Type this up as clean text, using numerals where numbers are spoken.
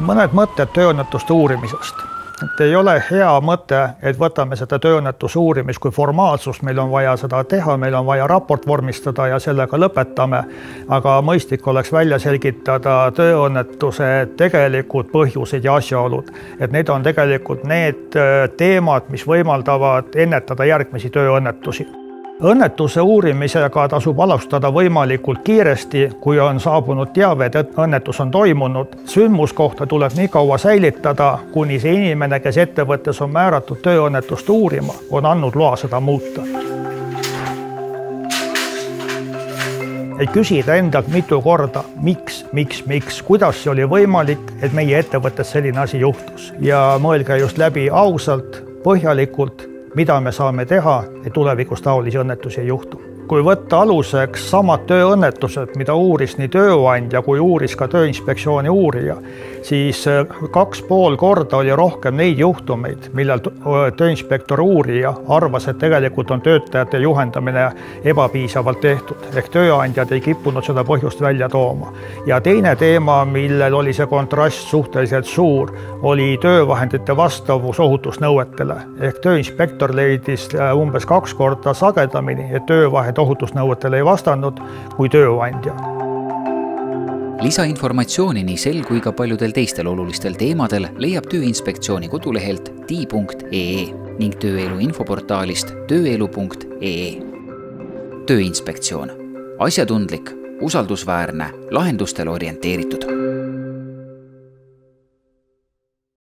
Mõned mõtted tööõnnetuste uurimisest. Et ei ole hea mõte, et võtame seda tööõnnetuse uurimist kui formaalsust, meil on vaja seda teha, meil on vaja raport vormistada ja sellega lõpetame, aga mõistlik oleks välja selgitada tööõnnetuse tegelikud põhjused ja asjaolud. Et need on tegelikult need teemad, mis võimaldavad ennetada järgmisi tööõnnetusi. Õnnetuse uurimisega tasub alustada võimalikult kiiresti, kui on saabunud teave, et õnnetus on toimunud. Sündmuskohta tuleb nii kaua säilitada, kuni see inimene, kes ettevõttes on määratud tööõnnetust uurima, on andnud loa seda muuta. Ei küsida endalt mitu korda, miks, kuidas see oli võimalik, et meie ettevõttes selline asi juhtus. Ja mõelge just läbi ausalt, põhjalikult, mida me saame teha, et tulevikus taolisi õnnetusi ei juhtu. Kui võtta aluseks samad tööõnnetused, mida uuris nii tööandja kui uuris ka Tööinspektsiooni uurija, siis 2,5 korda oli rohkem neid juhtumeid, millal tööinspektor uurija arvas, et tegelikult on töötajate juhendamine ebapiisavalt tehtud, ehk tööandjad ei kippunud seda põhjust välja tooma. Ja teine teema, millel oli see kontrast suhteliselt suur, oli töövahendite vastavus ohutusnõuetele, ehk tööinspektor leidis umbes 2 korda sagedamini, et töövahend ohutusnõuetele ei vastanud kui tööandja. Lisainformatsiooni nii sel kui ka paljudel teistel olulistel teemadel leiab Tööinspektsiooni kodulehelt ti.ee ning tööelu infoportaalist tööelu.ee. Tööinspektsioon. Asjatundlik, usaldusväärne, lahendustele orienteeritud.